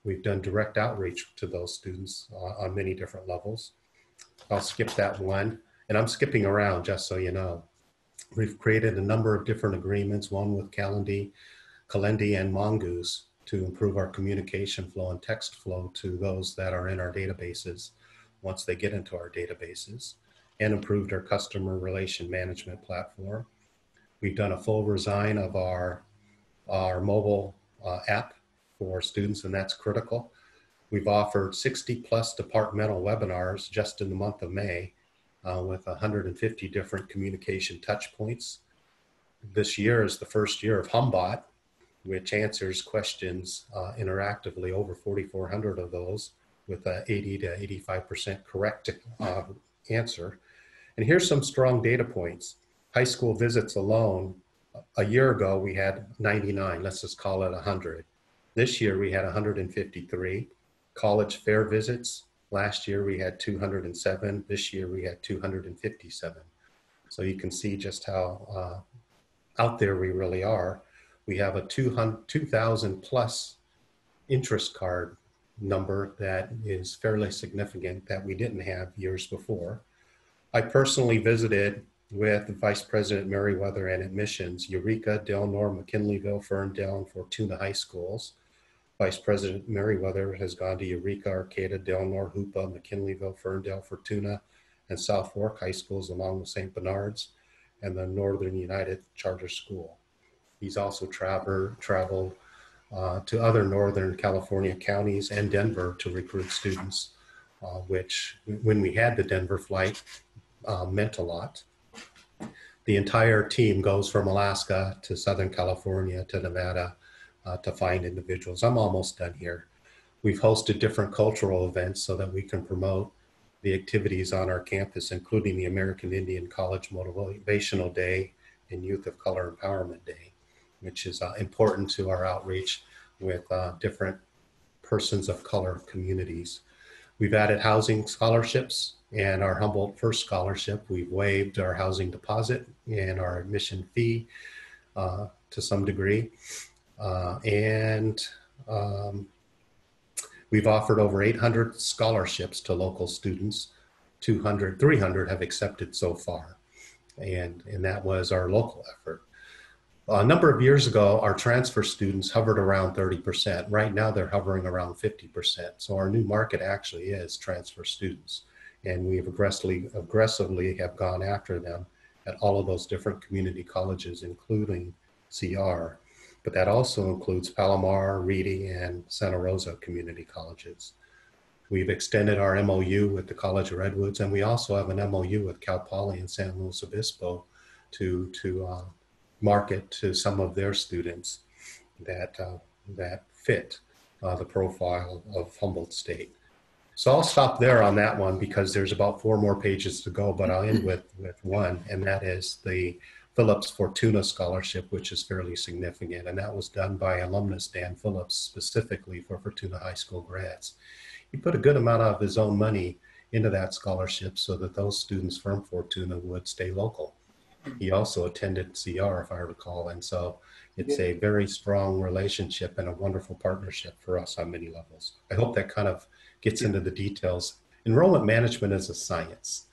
We've done direct outreach to those students on many different levels. I'll skip that one, and I'm skipping around just so you know. We've created a number of different agreements, one with Calendly and Mongoose, to improve our communication flow and text flow to those that are in our databases once they get into our databases, and improved our customer relation management platform. We've done a full redesign of our mobile app for students, and that's critical. We've offered 60 plus departmental webinars just in the month of May with 150 different communication touch points. This year is the first year of HumBot, which answers questions interactively, over 4,400 of those with a 80 to 85% correct answer. And here's some strong data points. High school visits alone, a year ago we had 99, let's just call it 100. This year we had 153. College fair visits, last year we had 207. This year we had 257. So you can see just how out there we really are. We have a 2,000 plus interest card number that is fairly significant that we didn't have years before. I personally visited with Vice President Merriweather and admissions, Eureka, Delnor, McKinleyville, Ferndale, and Fortuna high schools. Vice President Merriweather has gone to Eureka, Arcata, Delnor, Hoopa, McKinleyville, Ferndale, Fortuna, and South Fork high schools along with St. Bernard's and the Northern United Charter School. He's also traveled to other Northern California counties and Denver to recruit students, which when we had the Denver flight meant a lot. The entire team goes from Alaska to Southern California to Nevada to find individuals. I'm almost done here. We've hosted different cultural events so that we can promote the activities on our campus, including the American Indian College Motivational Day and Youth of Color Empowerment Day, which is important to our outreach with different persons of color communities. We've added housing scholarships and our Humboldt First Scholarship. We've waived our housing deposit and our admission fee to some degree. We've offered over 800 scholarships to local students. 300 have accepted so far. And that was our local effort. A number of years ago, our transfer students hovered around 30%. Right now, they're hovering around 50%. So our new market actually is transfer students. And we have aggressively have gone after them at all of those different community colleges, including CR. But that also includes Palomar, Reedy, and Santa Rosa community colleges. We've extended our MOU with the College of Redwoods, and we also have an MOU with Cal Poly and San Luis Obispo to market to some of their students that fit the profile of Humboldt State. So I'll stop there on that one because there's about 4 more pages to go, but I'll end with one, and that is the Phillips Fortuna Scholarship, which is fairly significant, and that was done by alumnus Dan Phillips specifically for Fortuna High School grads. He put a good amount of his own money into that scholarship so that those students from Fortuna would stay local. He also attended CR, if I recall, and so it's a very strong relationship and a wonderful partnership for us on many levels. I hope that kind of gets into the details. Enrollment management is a science,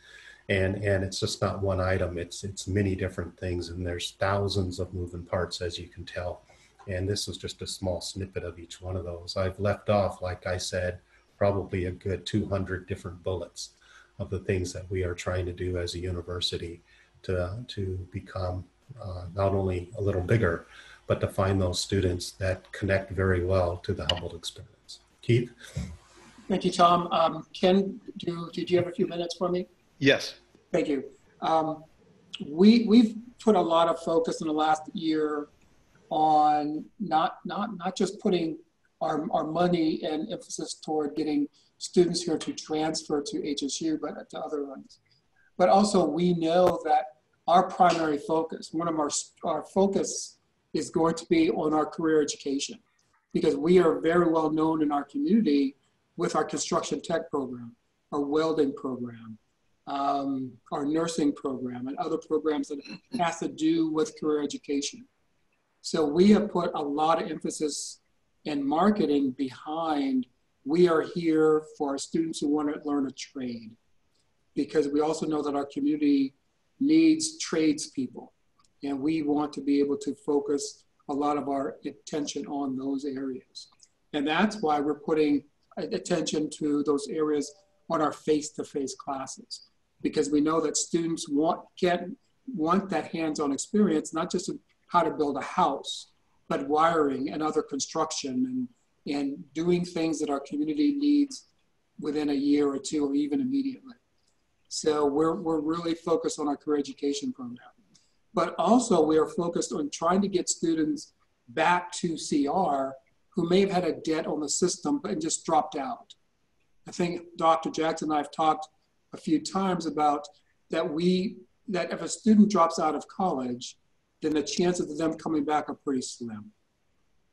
and it's just not one item. It's many different things, and there's thousands of moving parts, as you can tell. And this is just a small snippet of each one of those. I've left off, like I said, probably a good 200 different bullets of the things that we are trying to do as a university to become not only a little bigger, but to find those students that connect very well to the Humboldt experience. Keith? Thank you, Tom. Ken, did you have a few minutes for me? Yes. Thank you. We've put a lot of focus in the last year on not just putting our money and emphasis toward getting students here to transfer to HSU, but to other ones. But also we know that our primary focus, one of our focus is going to be on our career education, because we are very well known in our community with our construction tech program, our welding program, our nursing program, and other programs that has to do with career education. So we have put a lot of emphasis and marketing behind, we are here for our students who want to learn a trade, because we also know that our community needs tradespeople, and we want to be able to focus a lot of our attention on those areas. And that's why we're putting attention to those areas on our face-to-face classes, because we know that students want that hands-on experience, not just in how to build a house, but wiring and other construction and doing things that our community needs within a year or two, or even immediately. So we're really focused on our career education program. But also we are focused on trying to get students back to CR who may have had a debt on the system and just dropped out. I think Dr. Jackson and I have talked a few times about that if a student drops out of college, then the chances of them coming back are pretty slim.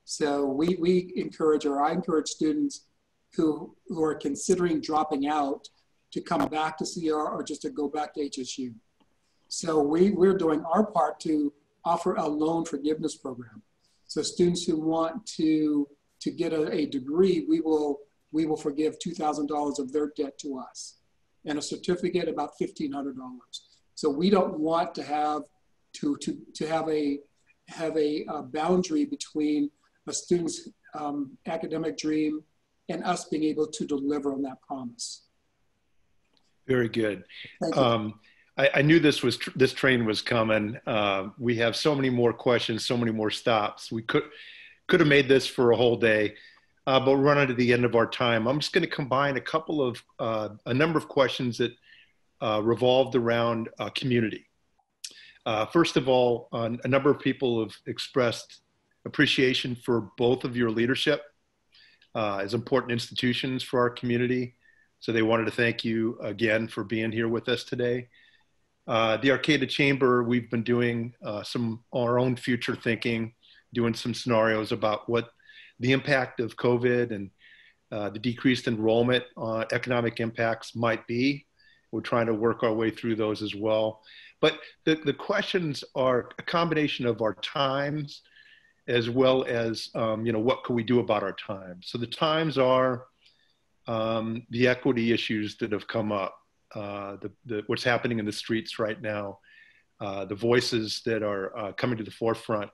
So we encourage, or I encourage students who are considering dropping out to come back to CR or just to go back to HSU. So we're doing our part to offer a loan forgiveness program. So students who want to get a degree, we will forgive $2,000 of their debt to us, and a certificate about $1,500. So we don't want to have a boundary between a student's academic dream and us being able to deliver on that promise. Very good. Thank you. I knew this train was coming. We have so many more questions, so many more stops. We could have made this for a whole day, but we're running to the end of our time. I'm just going to combine a number of questions that revolved around community. First of all, a number of people have expressed appreciation for both of your leadership as important institutions for our community. So they wanted to thank you again for being here with us today. The Arcata Chamber, we've been doing our own future thinking, doing some scenarios about what the impact of COVID and the decreased enrollment economic impacts might be. We're trying to work our way through those as well. But the questions are a combination of our times as well as, what can we do about our times? So the times are the equity issues that have come up, what's happening in the streets right now, the voices that are coming to the forefront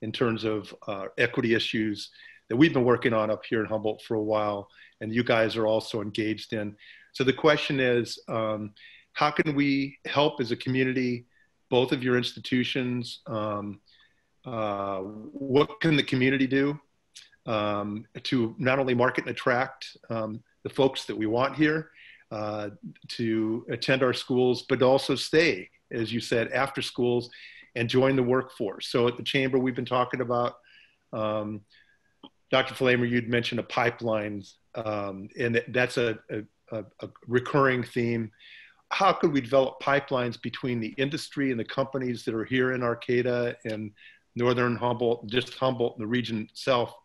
in terms of equity issues that we've been working on up here in Humboldt for a while, and you guys are also engaged in. So the question is, how can we help as a community, both of your institutions? What can the community do to not only market and attract the folks that we want here to attend our schools, but also stay, as you said, after schools and join the workforce? So at the Chamber, we've been talking about, Dr. Flamer, you'd mentioned a pipeline, and that's a recurring theme. How could we develop pipelines between the industry and the companies that are here in Arcata and Northern Humboldt, just Humboldt and the region itself?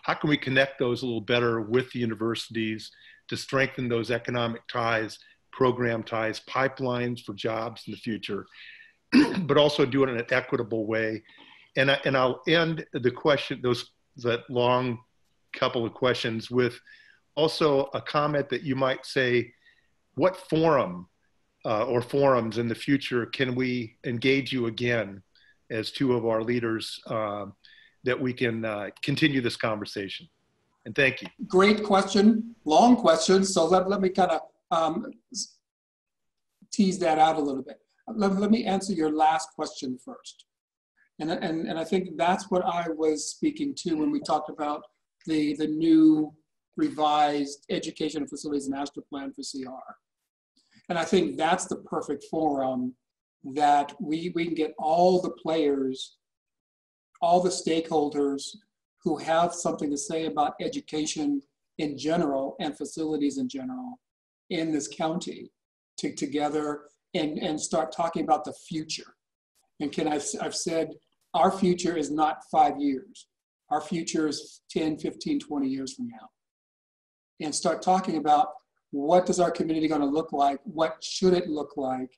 How can we connect those a little better with the universities to strengthen those economic ties, program ties, pipelines for jobs in the future, but also do it in an equitable way? And I'll end the question, that long couple of questions, with also a comment that you might say, what forum or forums in the future can we engage you again as two of our leaders that we can continue this conversation? And thank you. Great question, long question. So let me kind of tease that out a little bit. Let me answer your last question first. And I think that's what I was speaking to when we talked about the new revised education and facilities master plan for CR. And I think that's the perfect forum that we can get all the players, all the stakeholders who have something to say about education in general and facilities in general in this county together and start talking about the future. And Ken, I've said our future is not 5 years. Our future is 10, 15, 20 years from now. And start talking about what does our community going to look like? What should it look like?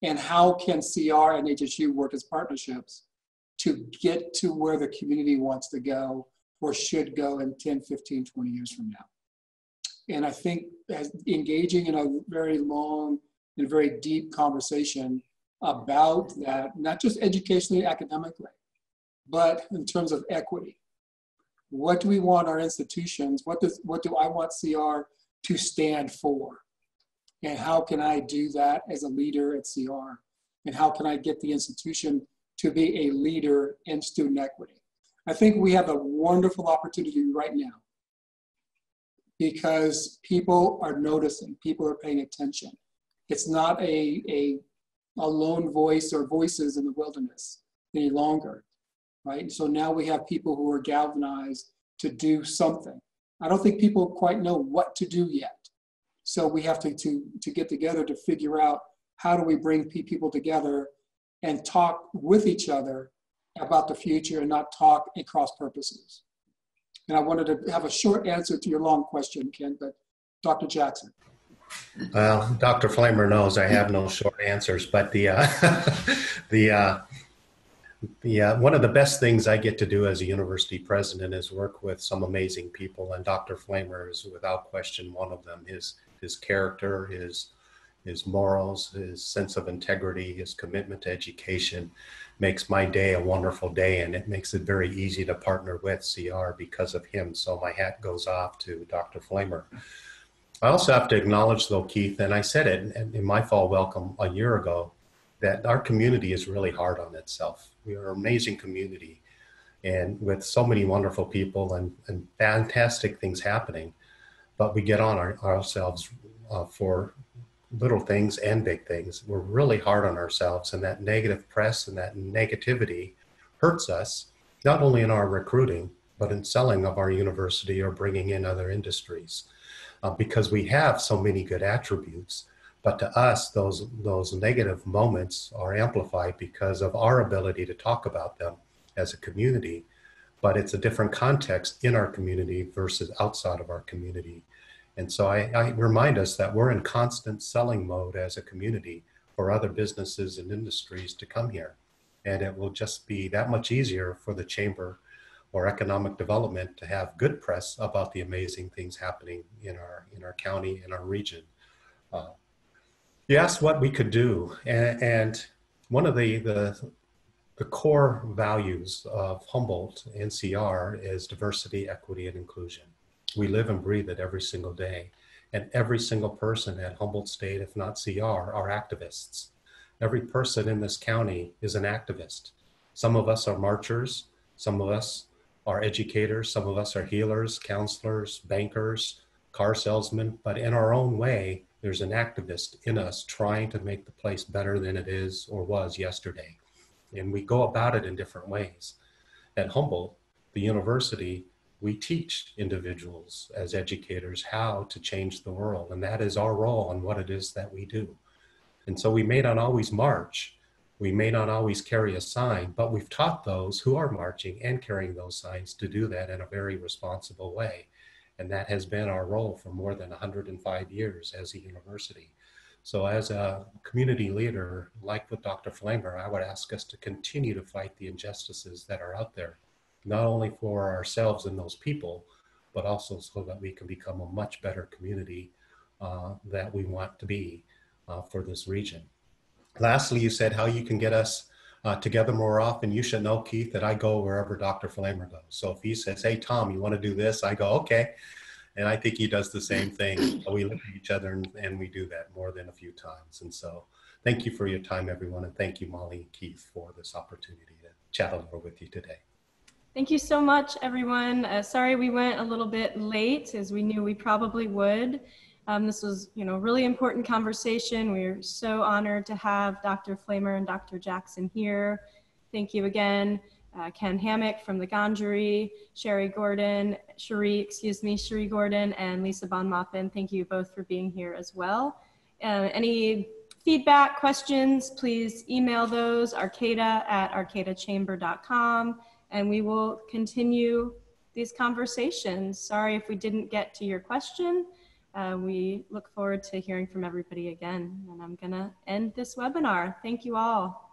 And how can CR and HSU work as partnerships to get to where the community wants to go or should go in 10, 15, 20 years from now? And I think as engaging in a very long and very deep conversation about that, not just educationally, academically, but in terms of equity. What do we want our institutions, what do I want CR to stand for? And how can I do that as a leader at CR? And how can I get the institution to be a leader in student equity? I think we have a wonderful opportunity right now because people are noticing, people are paying attention. It's not a lone voice or voices in the wilderness any longer, right? So now we have people who are galvanized to do something. I don't think people quite know what to do yet. So we have to get together to figure out how do we bring people together and talk with each other about the future and not talk at cross purposes. And I wanted to have a short answer to your long question, Ken, but Dr. Jackson. Well, Dr. Flamer knows I have no short answers, but one of the best things I get to do as a university president is work with some amazing people, and Dr. Flamer is without question one of them. His character, his morals, his sense of integrity, his commitment to education makes my day a wonderful day, and it makes it very easy to partner with CR because of him. So my hat goes off to Dr. Flamer. I also have to acknowledge, though, Keith, and I said it in my fall welcome a year ago, that our community is really hard on itself. We are an amazing community, and with so many wonderful people and fantastic things happening, but we get on ourselves for little things and big things. We're really hard on ourselves, and that negative press and that negativity hurts us, not only in our recruiting, but in selling of our university or bringing in other industries. Because we have so many good attributes, but to us, those negative moments are amplified because of our ability to talk about them as a community, but it's a different context in our community versus outside of our community. And so I remind us that we're in constant selling mode as a community for other businesses and industries to come here. And it will just be that much easier for the Chamber or economic development to have good press about the amazing things happening in our county, in our region. You asked what we could do, and one of the core values of Humboldt and CR is diversity, equity, and inclusion. We live and breathe it every single day, and every single person at Humboldt State, if not CR, are activists. Every person in this county is an activist. Some of us are marchers, some of us are educators, some of us are healers, counselors, bankers, car salesmen, but in our own way, there's an activist in us trying to make the place better than it is or was yesterday. And we go about it in different ways. At Humboldt, the university, we teach individuals as educators how to change the world. And that is our role and what it is that we do. And so we may not always march, we may not always carry a sign, but we've taught those who are marching and carrying those signs to do that in a very responsible way. And that has been our role for more than 105 years as a university. So as a community leader, like with Dr. Flamer, I would ask us to continue to fight the injustices that are out there, not only for ourselves and those people, but also so that we can become a much better community that we want to be for this region. Lastly, you said how you can get us together more often. You should know, Keith, that I go wherever Dr. Flamer goes. So if he says, hey, Tom, you want to do this? I go, okay. And I think he does the same thing. We look at each other and we do that more than a few times. And so thank you for your time, everyone. And thank you, Molly and Keith, for this opportunity to chat a little with you today. Thank you so much, everyone. Sorry we went a little bit late, as we knew we probably would. This was, really important conversation. We're so honored to have Dr. Flamer and Dr. Jackson here. Thank you again, Ken Hamik from the Gondry, Cherie Gordon, and Lisa Von Mappen. Thank you both for being here as well. Any feedback, questions, please email those, arcata@arcatachamber.com. And we will continue these conversations. Sorry if we didn't get to your question. We look forward to hearing from everybody again. And I'm gonna end this webinar. Thank you all.